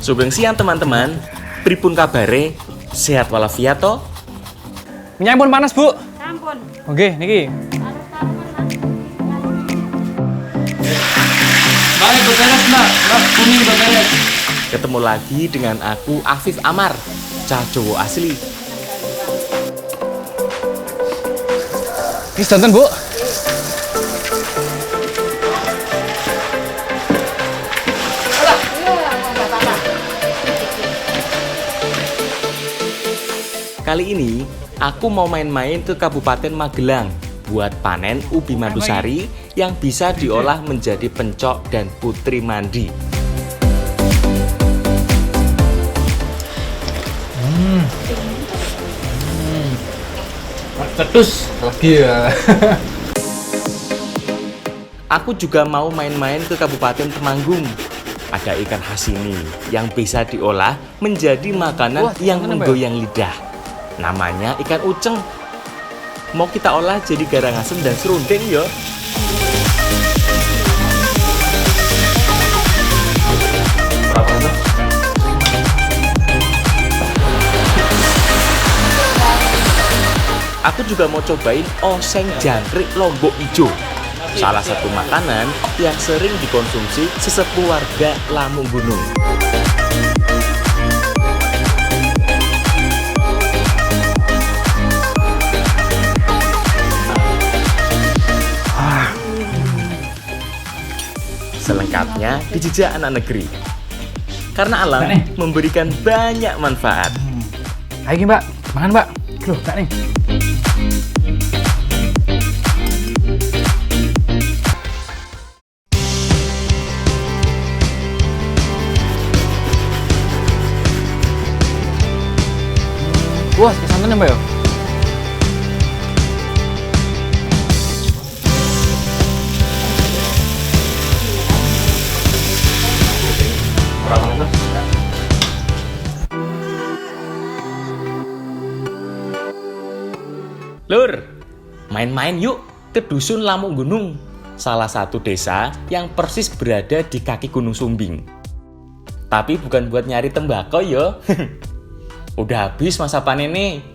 Subeng siang teman-teman, pripun kabare? Sehat walafiat toh? Nyampun panas, Bu. Sampun. Oke, niki. Balik beberes, Mbak. Mbak, kuning beberes. Ketemu lagi dengan aku Afif Amar, cah Jowo asli. Ini sedanten, Bu. Kali ini aku mau main-main ke Kabupaten Magelang buat panen ubi madusari yang bisa diolah menjadi pencok dan putri mandi. Cetus lagi ya. Aku juga mau main-main ke Kabupaten Temanggung. Ada ikan khas ini yang bisa diolah menjadi makanan yang menggoyang lidah. Namanya ikan uceng. Mau kita olah jadi garang asem dan serundeng ya. Aku juga mau cobain oseng jangkrik Lombok Ijo. Salah satu makanan yang sering dikonsumsi sesepuh warga Lamung Gunung. Selengkapnya dijejak anak negeri. Karena alam memberikan banyak manfaat. Ayo, Mbak. Makan, Mbak. Loh, Kak nih. Wah, santan ya, Mbak ya? Lur, main-main yuk ke Dusun Lamung Gunung, salah satu desa yang persis berada di kaki Gunung Sumbing. Tapi bukan buat nyari tembakau yo. Udah habis masa panen nih.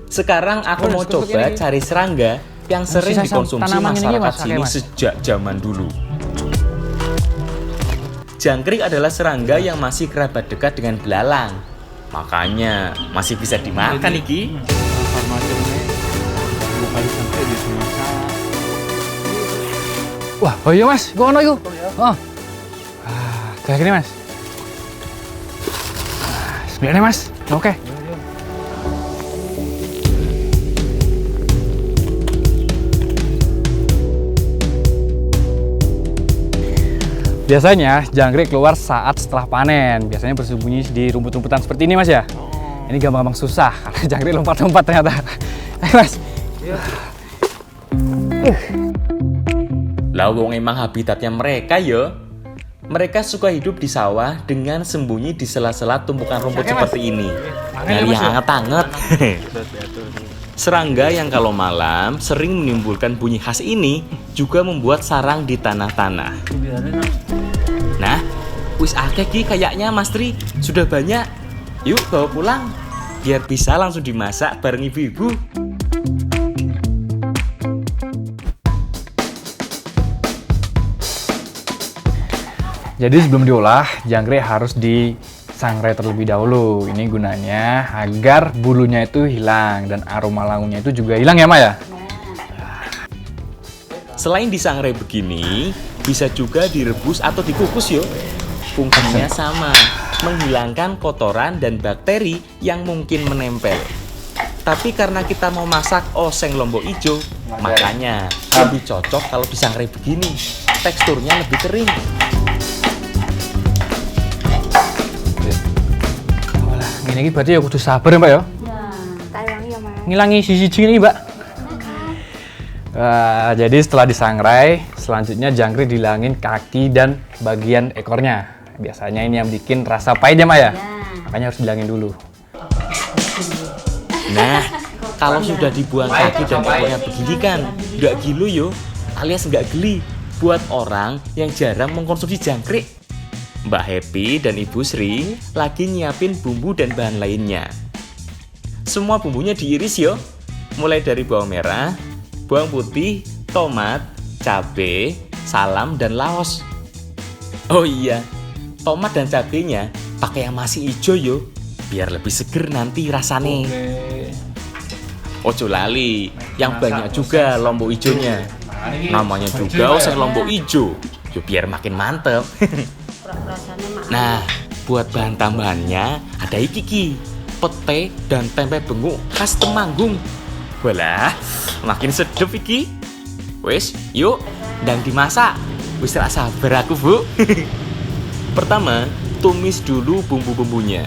Sekarang aku mau coba cari serangga yang sering dikonsumsi masyarakat sini sejak zaman dulu. Jangkrik adalah serangga yang masih kerabat dekat dengan belalang. Makanya masih bisa dimakan iki. Wah, oh iya, Mas. Gua ono yuk. Oh. Kayak gini, Mas. Sebenarnya, Mas. Oke. Biasanya jangkrik keluar saat setelah panen. Biasanya bersembunyi di rumput-rumputan seperti ini, Mas ya. Ini gampang-gampang susah karena jangkrik lompat-lompat ternyata. Ayo, Mas. Lah wong emang habitatnya mereka ya. Mereka suka hidup di sawah dengan sembunyi di sela-sela tumpukan rumput seperti ini. Nyari yang hangat-hangat. Serangga yang kalau malam sering menimbulkan bunyi khas ini juga membuat sarang di tanah-tanah. Nah, wis akeh ki kayaknya Mas Tri, sudah banyak. Yuk bawa pulang biar bisa langsung dimasak bareng ibu-ibu. Jadi sebelum diolah, jangkrik harus disangrai terlebih dahulu. Ini gunanya agar bulunya itu hilang dan aroma laungnya itu juga hilang ya, Ma ya? Selain disangrai begini, bisa juga direbus atau dikukus yo. Fungsinya sama, menghilangkan kotoran dan bakteri yang mungkin menempel. Tapi karena kita mau masak oseng Lombok Ijo, makanya lebih cocok kalau disangrai begini. Teksturnya lebih kering. Ini berarti ya kudu sabar ya, Mbak ya? Ya, tak ilangi ya, Mas. Ngilangi sisi ini, Mbak. Jadi setelah disangrai, selanjutnya jangkrik dihilangin kaki dan bagian ekornya. Biasanya ini yang bikin rasa pahit ya, Mbak ya? Makanya harus dihilangin dulu. Nah, kalau sudah dibuang kaki dan ekornya begini kan, nggak gilu yo, alias nggak geli buat orang yang jarang mengkonsumsi jangkrik. Mbak Happy dan Ibu Sri lagi nyiapin bumbu dan bahan lainnya. Semua bumbunya diiris yo, mulai dari bawang merah, bawang putih, tomat, cabai, salam, dan laos. Oh iya, tomat dan cabenya pakai yang masih hijau yo, biar lebih seger nanti rasanya. Ojo lali, yang banyak juga lombok hijaunya. Namanya juga oseng lombok hijau, yo biar makin mantep. Nah, buat bahan tambahannya ada iki, pete dan tempe benguk khas Temanggung. Walah, makin sedep iki. Wes, yuk, dan dimasak. Wis rak sabar aku, Bu. Pertama, tumis dulu bumbu-bumbunya.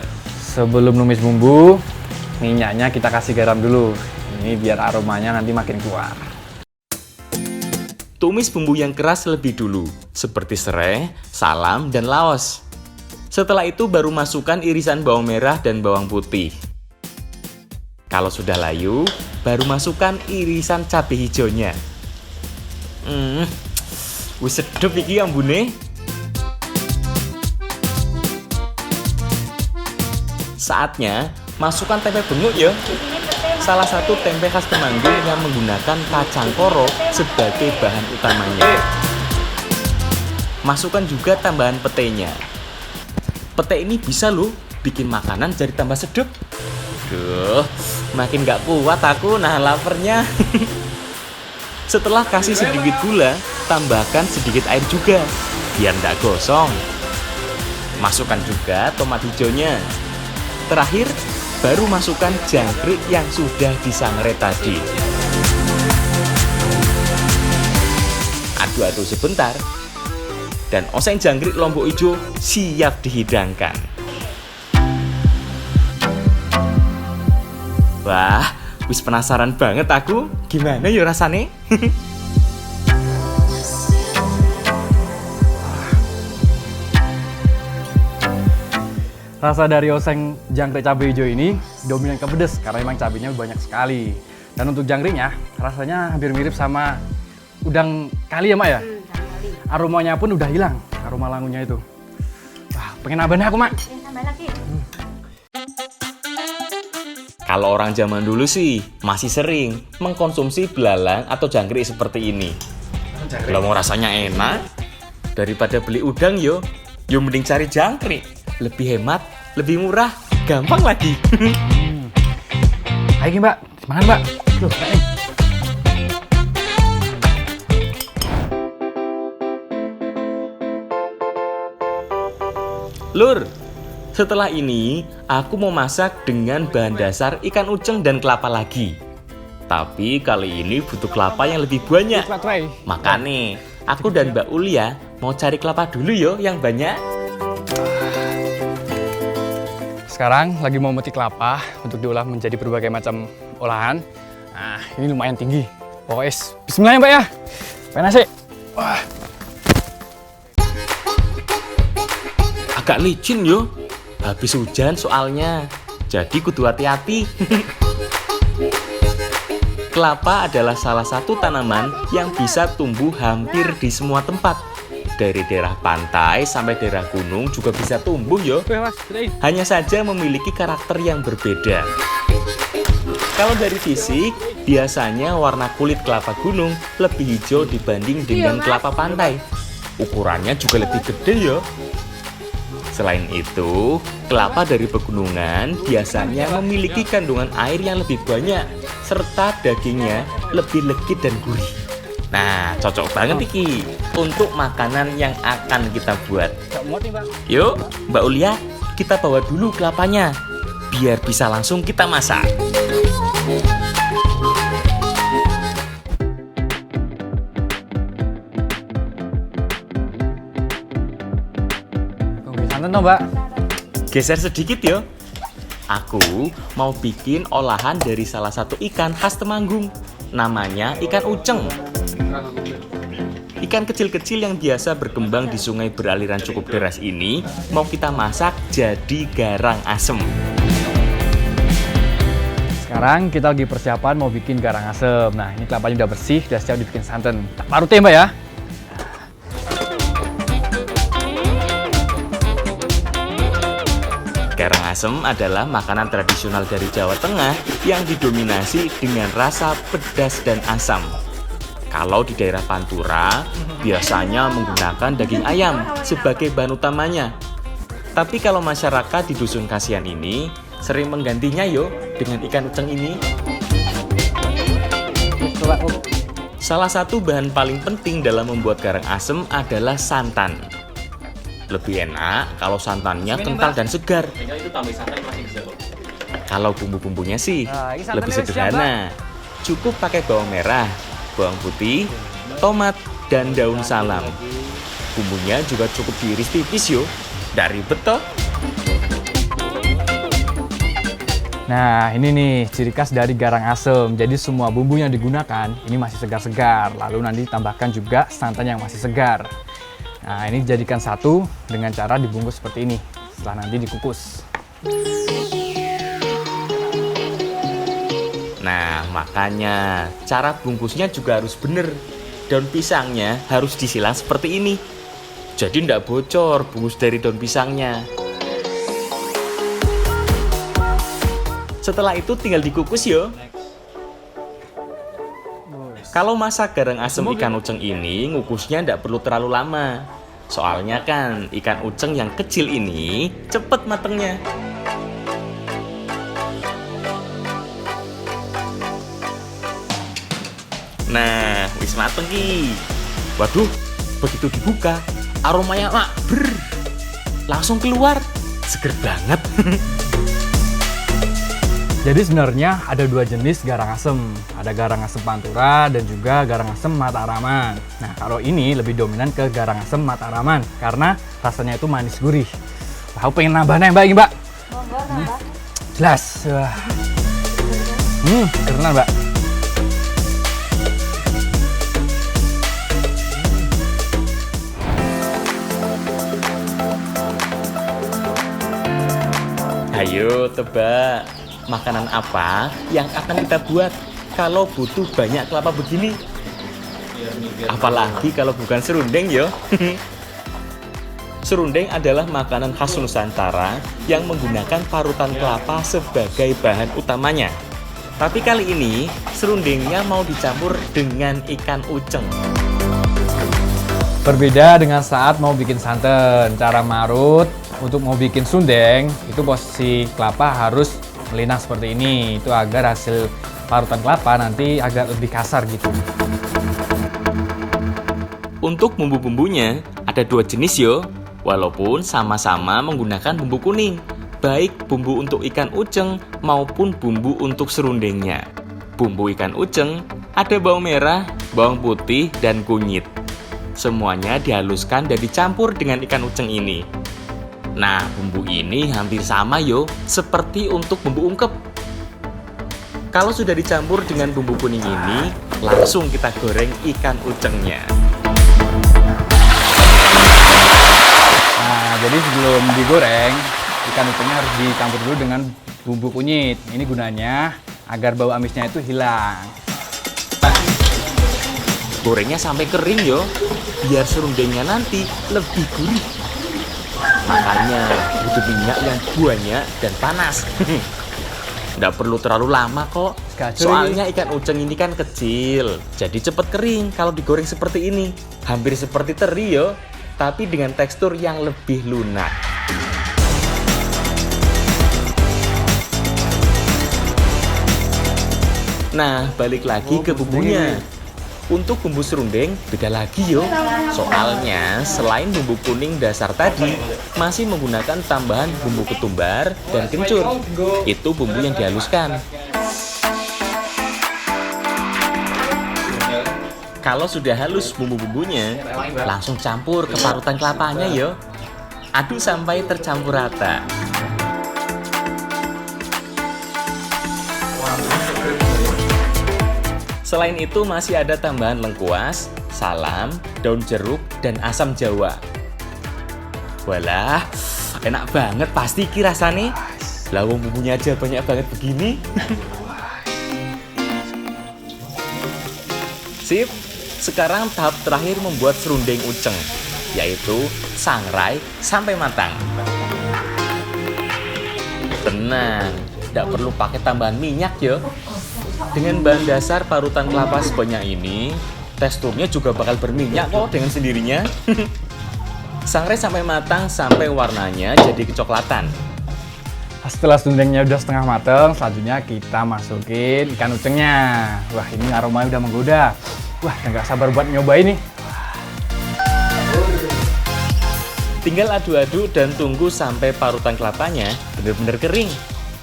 Sebelum numis bumbu, minyaknya kita kasih garam dulu. Ini biar aromanya nanti makin keluar. Tumis bumbu yang keras lebih dulu, seperti serai, salam, dan laos. Setelah itu baru masukkan irisan bawang merah dan bawang putih. Kalau sudah layu, baru masukkan irisan cabai hijaunya. Wis sedep iki ambune. Saatnya masukkan tempe benguk ya. Salah satu tempe khas Temanggung yang menggunakan kacang koro sebagai bahan utamanya. Masukkan juga tambahan petenya. Pete ini bisa loh bikin makanan jadi tambah sedap. Duh, makin gak kuat aku nahan laparnya. Setelah kasih sedikit gula, tambahkan sedikit air juga, biar nggak gosong. Masukkan juga tomat hijaunya. Terakhir, baru masukkan jangkrik yang sudah disangrai tadi. Aduk-aduk sebentar, dan oseng jangkrik lombok hijau siap dihidangkan. Wah, wis penasaran banget aku, gimana ya rasanya? Rasa dari oseng jangkrik cabai hijau ini dominan ke pedas karena memang cabainya banyak sekali. Dan untuk jangkriknya rasanya hampir mirip sama udang kali ya, Mak ya? Aromanya pun udah hilang, aroma langunya itu. Wah, pengen nambah nih aku, Mak. Tambah lagi. Kalau orang zaman dulu sih masih sering mengkonsumsi belalang atau jangkrik seperti ini. Kalau mau rasanya enak, daripada beli udang yo mending cari jangkrik. Lebih hemat, lebih murah, gampang lagi. Ayo Mbak, semangat Mbak. Loh, Lur, setelah ini aku mau masak dengan bahan dasar ikan uceng dan kelapa lagi. Tapi kali ini butuh kelapa yang lebih banyak. Makanya aku dan Mbak Ulia mau cari kelapa dulu yo yang banyak. Sekarang lagi mau metik kelapa untuk diolah menjadi berbagai macam olahan. Nah, ini lumayan tinggi. Pokoknya bismillah ya Mbak ya. Pengen nasi. Wah. Agak licin yo. Habis hujan soalnya. Jadi kudu hati-hati. Kelapa adalah salah satu tanaman yang bisa tumbuh hampir di semua tempat. Dari daerah pantai sampai daerah gunung juga bisa tumbuh yo. Hanya saja memiliki karakter yang berbeda. Kalau dari fisik, biasanya warna kulit kelapa gunung lebih hijau dibanding dengan kelapa pantai. Ukurannya juga lebih gede yo. Selain itu, kelapa dari pegunungan biasanya memiliki kandungan air yang lebih banyak serta dagingnya lebih legit dan gurih. Nah, cocok banget iki untuk makanan yang akan kita buat. Yuk, Mbak Ulia, kita bawa dulu kelapanya biar bisa langsung kita masak. Santan dong Mbak. Geser sedikit yo. Aku mau bikin olahan dari salah satu ikan khas Temanggung. Namanya ikan uceng. Ikan kecil-kecil yang biasa berkembang di sungai beraliran cukup deras ini mau kita masak jadi garang asem. Sekarang kita lagi persiapan mau bikin garang asem. Nah, ini kelapanya udah bersih, udah siap dibikin santan. Tak parut ya Mbak ya. asem adalah makanan tradisional dari Jawa Tengah yang didominasi dengan rasa pedas dan asam. Kalau di daerah Pantura, biasanya menggunakan daging ayam sebagai bahan utamanya. Tapi kalau masyarakat di Dusun Kasihan ini sering menggantinya dengan ikan uceng ini. Salah satu bahan paling penting dalam membuat garang asem adalah santan. Lebih enak kalau santannya kental dan segar. Kalau bumbu-bumbunya sih lebih sederhana. Cukup pakai bawang merah, bawang putih, tomat, dan daun salam. Bumbunya juga cukup diiris tipis dari beto. Nah, ini nih ciri khas dari garang asem. Jadi semua bumbu yang digunakan ini masih segar-segar. Lalu nanti tambahkan juga santan yang masih segar. Nah, ini dijadikan satu dengan cara dibungkus seperti ini. Setelah nanti dikukus. Nah, makanya cara bungkusnya juga harus bener. Daun pisangnya harus disilang seperti ini. Jadi tidak bocor bungkus dari daun pisangnya. Setelah itu tinggal dikukus Kalau masak garang asem ikan uceng ini, ngukusnya tidak perlu terlalu lama. Soalnya kan ikan uceng yang kecil ini cepet matengnya. Nah, wis mateng ki. Waduh, begitu dibuka, aromanya langsung keluar. Seger banget. Jadi sebenarnya ada dua jenis garang asem. Ada garang asem Pantura dan juga garang asem Mataraman. Nah, kalau ini lebih dominan ke garang asem Mataraman karena rasanya itu manis gurih. Wah, aku pengen nambah Mbak ini, Mbak. Jelas. Wah. Keren Mbak. Ayo tebak, makanan apa yang akan kita buat kalau butuh banyak kelapa begini? Apalagi kalau bukan serundeng Serundeng adalah makanan khas Nusantara yang menggunakan parutan kelapa sebagai bahan utamanya. Tapi kali ini serundengnya mau dicampur dengan ikan uceng. Berbeda dengan saat mau bikin santan, cara marut untuk mau bikin serundeng itu posisi kelapa harus melinang seperti ini, itu agar hasil parutan kelapa nanti agak lebih kasar gitu. Untuk bumbu-bumbunya ada dua jenis walaupun sama-sama menggunakan bumbu kuning, baik bumbu untuk ikan uceng maupun bumbu untuk serundengnya. Bumbu ikan uceng ada bawang merah, bawang putih, dan kunyit. Semuanya dihaluskan dan dicampur dengan ikan uceng ini. Nah, bumbu ini hampir sama seperti untuk bumbu ungkep. Kalau sudah dicampur dengan bumbu kuning ini, langsung kita goreng ikan ucengnya. Nah, jadi sebelum digoreng, ikan ucengnya harus dicampur dulu dengan bumbu kunyit. Ini gunanya agar bau amisnya itu hilang. Gorengnya sampai kering biar serundengnya nanti lebih gurih. Makanya butuh minyak yang banyak dan panas. Nggak perlu terlalu lama kok. Soalnya ikan uceng ini kan kecil, jadi cepet kering kalau digoreng seperti ini. Hampir seperti teri tapi dengan tekstur yang lebih lunak. Nah, balik lagi ke bumbunya. Untuk bumbu serundeng beda lagi Soalnya selain bumbu kuning dasar tadi, masih menggunakan tambahan bumbu ketumbar dan kencur. Itu bumbu yang dihaluskan. Kalau sudah halus bumbu-bumbunya, langsung campur ke parutan kelapanya Aduk sampai tercampur rata. Selain itu masih ada tambahan lengkuas, salam, daun jeruk, dan asam jawa. Walah, enak banget pasti ki rasane. Lah wong bumbunya aja banyak banget begini. Sip, sekarang tahap terakhir membuat serundeng uceng, yaitu sangrai sampai matang. Tenang, tidak perlu pakai tambahan minyak ya. Dengan bahan dasar parutan kelapa sebanyak ini, teksturnya juga bakal berminyak kok dengan sendirinya. Sangrai sampai matang sampai warnanya jadi kecoklatan. Setelah sundengnya udah setengah mateng, selanjutnya kita masukin ikan ucengnya. Wah, ini aromanya udah menggoda. Wah, nggak sabar buat nyobain nih. Tinggal aduk-aduk dan tunggu sampai parutan kelapanya benar-benar kering.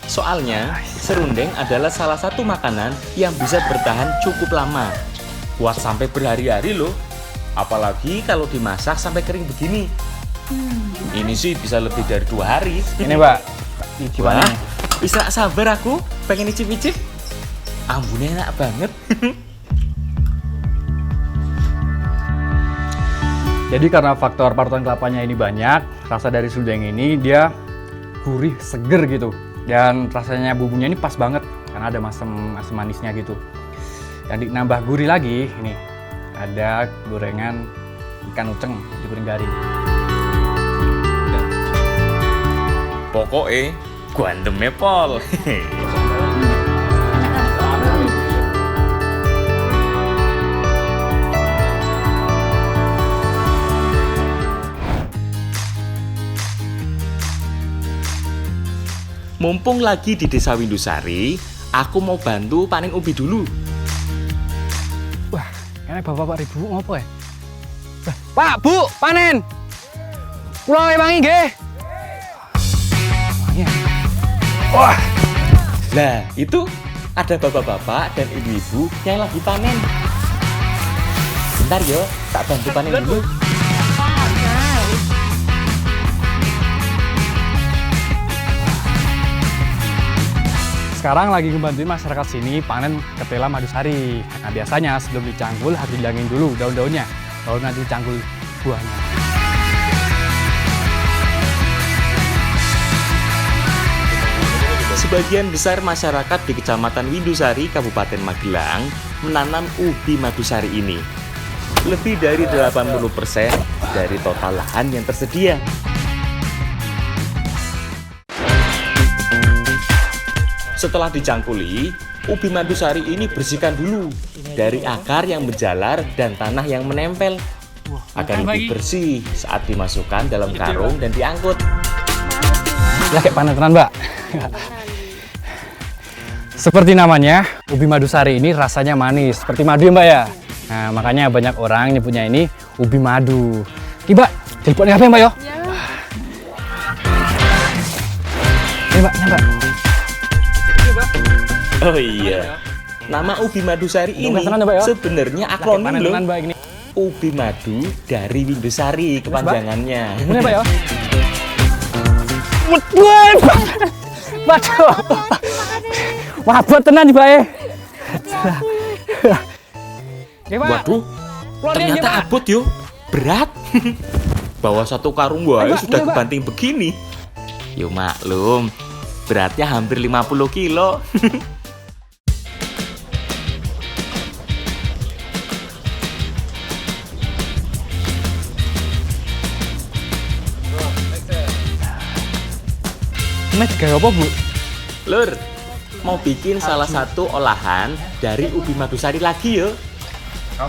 Soalnya, serundeng adalah salah satu makanan yang bisa bertahan cukup lama. Kuat sampai berhari-hari loh. Apalagi kalau dimasak sampai kering begini. Ini sih bisa lebih dari 2 hari. Ini, Mbak. Wah, bisa sabar aku pengen icip-icip. Ambunnya enak banget. Jadi karena faktor parutan kelapanya ini banyak, rasa dari sundeng ini dia gurih, seger gitu. Dan rasanya bumbunya ini pas banget karena ada asam manisnya gitu. Dan nambah gurih lagi, ini ada gorengan ikan uceng digoreng garing. Pokoknya guandeme pol. Mumpung lagi di Desa Windusari, aku mau bantu panen ubi dulu. Wah, kayaknya bapak-bapak ribu ngopo ya? Pak, Bu, panen! Pulau Wangi nggih. Wah, Nah, itu ada bapak-bapak dan ibu-ibu yang lagi panen. Bentar yo, tak bantu panen dulu. sekarang lagi ngebantuin masyarakat sini panen ketela madusari. Nah, biasanya sebelum dicangkul harus dihilangin dulu daun-daunnya, baru nanti dicangkul buahnya. Sebagian besar masyarakat di Kecamatan Windusari, Kabupaten Magelang, menanam ubi madusari ini. Lebih dari 80% dari total lahan yang tersedia. Setelah dicangkuli, ubi madusari ini bersihkan dulu dari akar yang menjalar dan tanah yang menempel agar lebih bersih saat dimasukkan dalam karung dan diangkut. Ya kayak panen tenan, Mbak. Seperti namanya, ubi madusari ini rasanya manis, seperti madu ya, Mbak ya. Nah, makanya banyak orang nyebutnya ini ubi madu. Ki, Mbak, telepon apa ya, Mbak yo? Ya. Ini, Mbak, Mbak. Oh iya, nama ubi madusari ini penasaran ya, Mbak, ya? sebenarnya akronim Panen loh. tenan, Mbak, ini. Ubi madu dari Windusari kepanjangannya. Ini, Mbak yo. Waduh, waduh. Wah, buat tenan, Mbak ya. Waduh, ternyata abot yo, berat. Bawa satu karung wae Mbak, sudah ini, Mbak. kebanting begini. Yo maklum, beratnya hampir 50 kilo. Mas, kayak apa, Bu? Lur, mau bikin salah satu olahan dari ubi madusari lagi yo.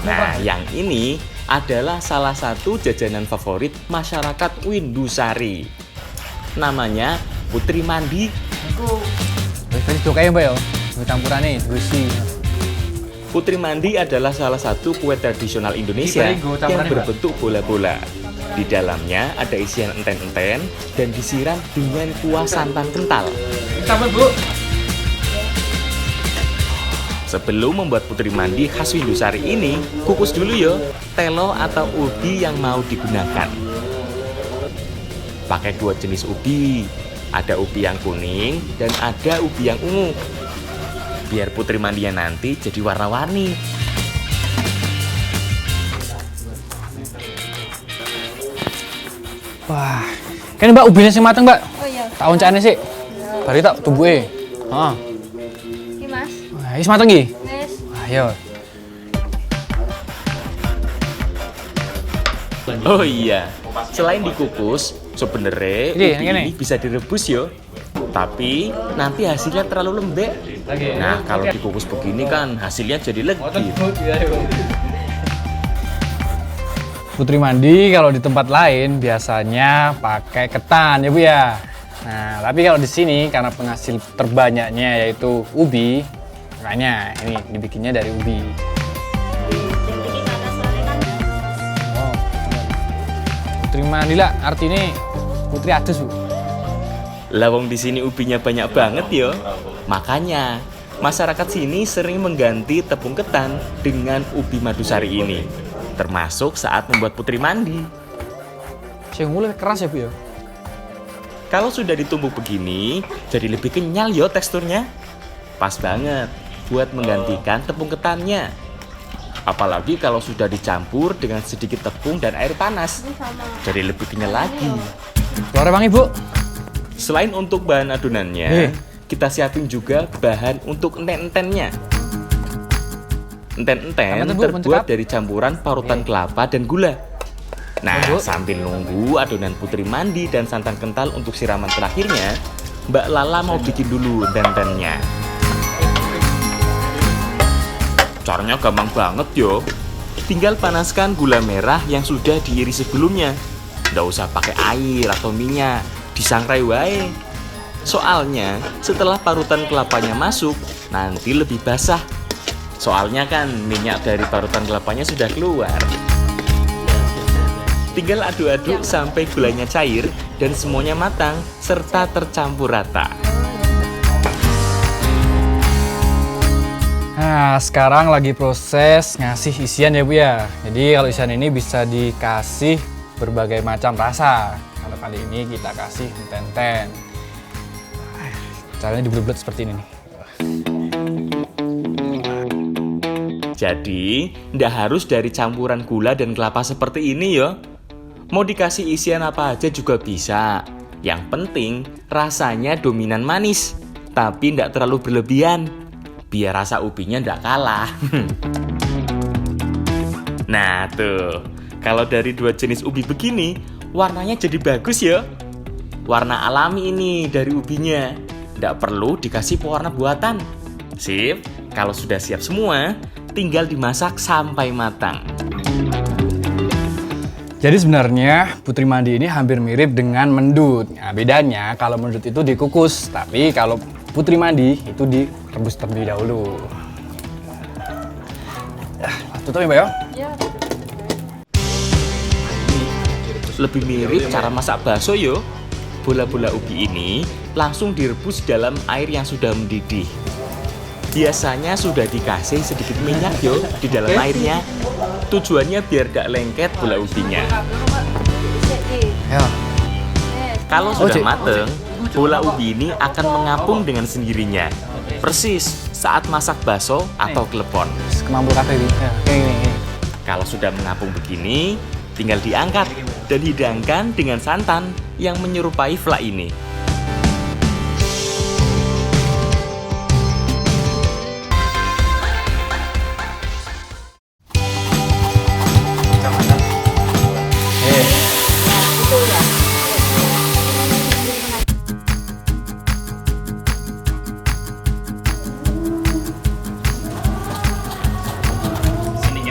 Nah, yang ini adalah salah satu jajanan favorit masyarakat Windusari. Namanya Putri Mandi. Wis cokae, Mbak yo. Campurane gusi. Putri Mandi adalah salah satu kue tradisional Indonesia yang berbentuk bola-bola. Di dalamnya ada isian enten-enten dan disiram dengan kuah santan kental. Tambah, Bu. Sebelum membuat putri mandi khas Windusari ini, kukus dulu yo telo atau ubi yang mau digunakan. Pakai 2 jenis ubi, ada ubi yang kuning dan ada ubi yang ungu. Biar putri mandinya nanti jadi warna-warni. Wah, kan Mbak ubinya sing mateng, Mbak. Oh iya. Tak oncane sih. Bari tak tubuhe. Heeh. Iki Mas. Wah, wis mateng iki. Wis. Ayo. Oh iya, selain dikukus, sebenarnya Ini, ubi yang ini. ini bisa direbus yo. Tapi nanti hasilnya terlalu lembek. Nah, kalau dikukus begini kan hasilnya jadi legit. Putri mandi kalau di tempat lain biasanya pakai ketan ya Bu ya. Nah, tapi kalau di sini karena penghasil terbanyaknya yaitu ubi, makanya ini dibikinnya dari ubi. Oh, Putri mandi lah, artinya putri adus Bu. Lawang di sini ubinya banyak banget yo. Makanya masyarakat sini sering mengganti tepung ketan dengan ubi madusari ini, termasuk saat membuat putri mandi. Saya mulai keras ya Bu ya. Kalau sudah ditumbuk begini, jadi lebih kenyal yo teksturnya. Pas banget buat menggantikan tepung ketannya. Apalagi kalau sudah dicampur dengan sedikit tepung dan air panas, jadi lebih kenyal lagi. Keluar Bang Ibu. Selain untuk bahan adonannya, kita siapin juga bahan untuk enten-entennya. Enten-enten Apa tuh, Bu? terbuat Mencekap? dari campuran parutan kelapa dan gula. Nah, Bu. sambil nunggu adonan putri mandi dan santan kental untuk siraman terakhirnya, Mbak Lala mau bikin dulu enten-entennya. Caranya gampang banget yo. Tinggal panaskan gula merah yang sudah diiris sebelumnya. Nggak usah pakai air atau minyak, disangrai wae. Soalnya setelah parutan kelapanya masuk, nanti lebih basah. Soalnya kan minyak dari parutan kelapanya sudah keluar. Tinggal aduk-aduk sampai gulanya cair dan semuanya matang serta tercampur rata. Nah, sekarang lagi proses ngasih isian ya Bu ya. Jadi kalau isian ini bisa dikasih berbagai macam rasa. Kalau kali ini kita kasih enten-enten. Caranya dibelet-belet seperti ini nih. Jadi, ndak harus dari campuran gula dan kelapa seperti ini yo. Mau dikasih isian apa aja juga bisa. Yang penting rasanya dominan manis, tapi ndak terlalu berlebihan. Biar rasa ubinya ndak kalah. Nah tuh, kalau dari dua jenis ubi begini, warnanya jadi bagus ya. Warna alami ini dari ubinya, ndak perlu dikasih pewarna buatan. Sip, kalau sudah siap semua, tinggal dimasak sampai matang. Jadi sebenarnya putri mandi ini hampir mirip dengan mendut. Nah, bedanya kalau mendut itu dikukus, tapi kalau putri mandi itu direbus terlebih dahulu. Tutup ya Mbak ya? Lebih mirip cara masak bakso yo. Bola-bola ubi ini langsung direbus dalam air yang sudah mendidih. Biasanya sudah dikasih sedikit minyak yo di dalam airnya. Tujuannya biar gak lengket bola ubinya. Ya. Kalau sudah Cik. mateng, bola ubi ini akan mengapung dengan sendirinya. Persis saat masak bakso atau klepon. Kemampu kafe ini. Ya, kayak gini. Kalau sudah mengapung begini, tinggal diangkat dan hidangkan dengan santan yang menyerupai vla ini.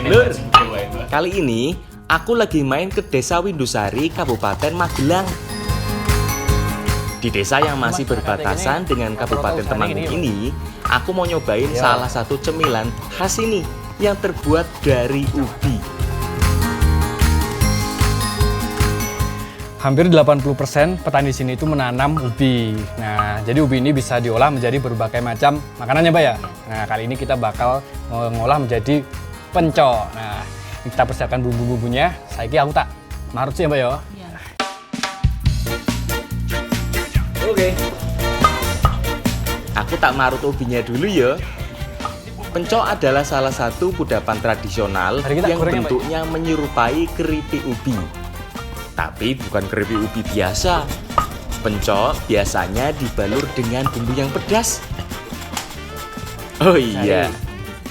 Lur, kali ini aku lagi main ke Desa Windusari, Kabupaten Magelang. Di desa yang masih berbatasan dengan Kabupaten Temanggung ini, aku mau nyobain salah satu cemilan khas ini yang terbuat dari ubi. Hampir 80% petani sini itu menanam ubi. Nah, jadi ubi ini bisa diolah menjadi berbagai macam makanannya, Pak ya. Nah, kali ini kita bakal mengolah menjadi pencok. Nah, kita persiapkan bumbu-bumbunya. Saiki aku tak marut sih ya, Pak ya. Oke. Aku tak marut ubinya dulu ya. Pencok adalah salah satu kudapan tradisional Mari kita yang goreng ya, Pak. bentuknya menyerupai keripik ubi. Tapi bukan keripik ubi biasa. Pencok biasanya dibalur dengan bumbu yang pedas. Oh iya,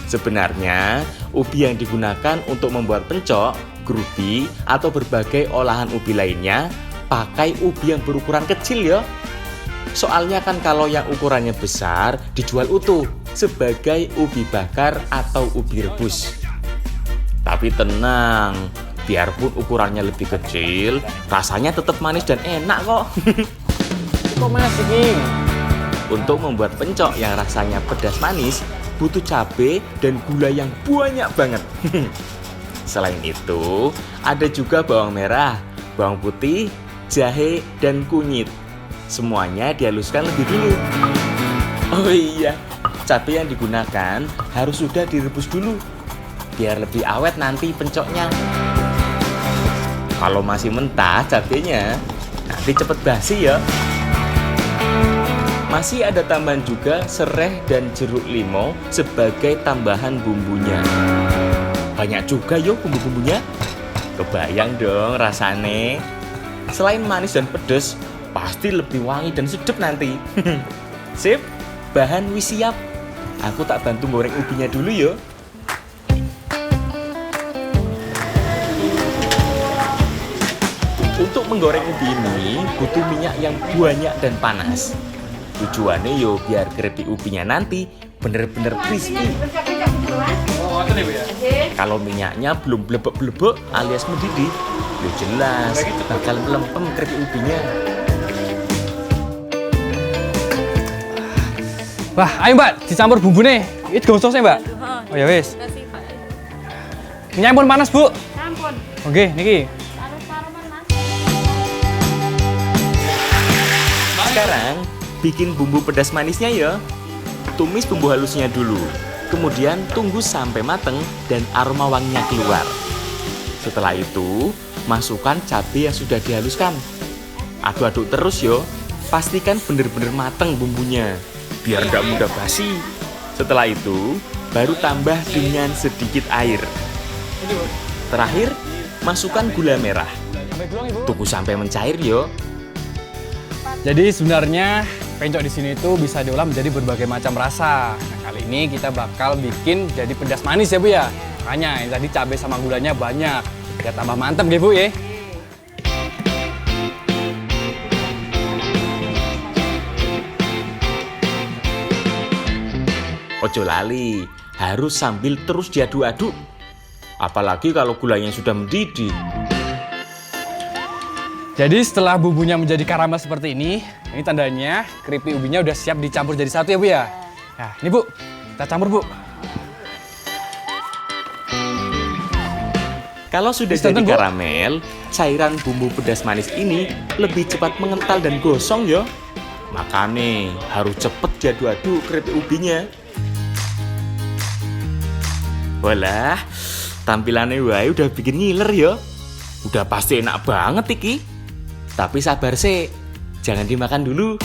sebenarnya ubi yang digunakan untuk membuat pencok, grubi, atau berbagai olahan ubi lainnya pakai ubi yang berukuran kecil ya. Soalnya kan kalau yang ukurannya besar dijual utuh sebagai ubi bakar atau ubi rebus. Tapi tenang, biarpun ukurannya lebih kecil, rasanya tetap manis dan enak kok. Kok masih King? Untuk membuat pencok yang rasanya pedas manis, butuh cabai dan gula yang banyak banget. Selain itu, ada juga bawang merah, bawang putih, jahe, dan kunyit. Semuanya dihaluskan lebih dulu. Oh iya, cabai yang digunakan harus sudah direbus dulu, biar lebih awet nanti pencoknya. Kalau masih mentah cabenya, nanti cepet basi ya. Masih ada tambahan juga serai dan jeruk limau sebagai tambahan bumbunya. Banyak juga yo bumbu-bumbunya. Kebayang dong rasane. Selain manis dan pedas, pasti lebih wangi dan sedap nanti. Sip, bahan wis siap. Aku tak bantu goreng ubinya dulu yo. Untuk menggoreng ubi ini butuh minyak yang banyak dan panas. Tujuannya yo biar keripik ubinya nanti bener-bener crispy. Oh, itu nih Bu ya. Kalau minyaknya belum blebek-blebek alias mendidih, yo jelas bakal melempem keripik ubinya. Wah, ayo Mbak, dicampur bumbune. Ini gososnya Mbak. Oh ya wis. Kasih Pak. Minyak pun panas Bu. Sampun. Oke, niki. Taruh-taruhan Mas. Sekarang bikin bumbu pedas manisnya ya. Tumis bumbu halusnya dulu. Kemudian tunggu sampai mateng dan aroma wanginya keluar. Setelah itu, masukkan cabai yang sudah dihaluskan. Aduk-aduk terus yo. Pastikan bener-bener mateng bumbunya, biar nggak mudah basi. Setelah itu, baru tambah dengan sedikit air. Terakhir, masukkan gula merah. Tunggu sampai mencair yo. Jadi sebenarnya pencok di sini itu bisa diolah menjadi berbagai macam rasa. Nah, kali ini kita bakal bikin jadi pedas manis ya Bu ya. Makanya yang tadi cabai sama gulanya banyak. Biar tambah mantep deh Bu ya. Ojo lali, harus sambil terus diaduk-aduk. Apalagi kalau gulanya sudah mendidih. Jadi setelah bumbunya menjadi karamel seperti ini tandanya keripik ubinya udah siap dicampur jadi satu ya Bu ya. Nah ini Bu, kita campur Bu. Kalau sudah Tonton, jadi Bu. karamel, cairan bumbu pedas manis ini lebih cepat mengental dan gosong ya. Makanya harus cepet diaduk-aduk keripik ubinya. Walah, tampilannya wae udah bikin ngiler ya. Udah pasti enak banget iki. Tapi sabar sih, jangan dimakan dulu.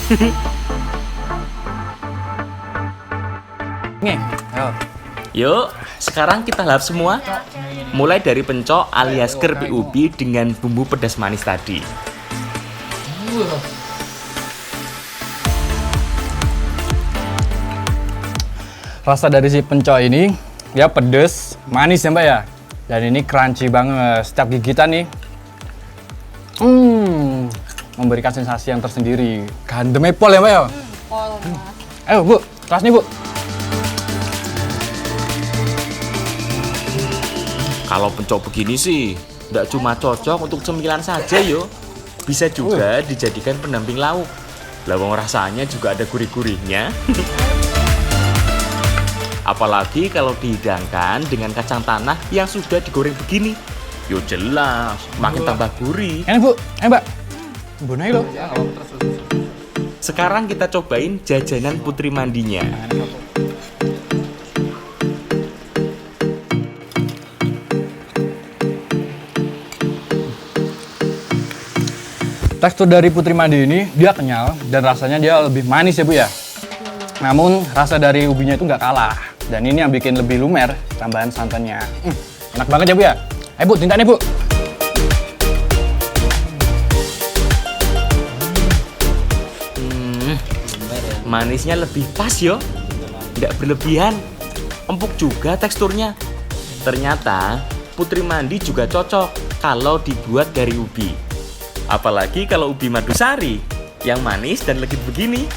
Nih, ayo. Yuk, sekarang kita lahap semua. Mulai dari pencok alias keripik ubi dengan bumbu pedas manis tadi. Rasa dari si pencok ini dia pedes, manis ya Mbak ya. Dan ini crunchy banget. Setiap gigitan nih, memberikan sensasi yang tersendiri. Gandem pol ya Mbak ya. Pol Mas. Ayo Bu, tas nih Bu. Kalau pencok begini sih, nggak cuma cocok untuk cemilan saja yo. Bisa juga dijadikan pendamping lauk. Lawang rasanya juga ada gurih-gurihnya. Apalagi kalau dihidangkan dengan kacang tanah yang sudah digoreng begini. Yo jelas, makin tambah gurih. Enak Bu, ayo Mbak. Bu naik loh. Sekarang kita cobain jajanan Putri Mandinya. Tekstur dari Putri Mandi ini dia kenyal dan rasanya dia lebih manis ya Bu ya. Namun rasa dari ubinya itu nggak kalah. Dan ini yang bikin lebih lumer tambahan santannya. Enak banget ya Bu ya. Ayo Bu, tinta nih Bu. Manisnya lebih pas yo, nggak berlebihan. Empuk juga teksturnya. Ternyata Putri Mandi juga cocok kalau dibuat dari ubi. Apalagi kalau ubi madusari. yang manis dan legit begini.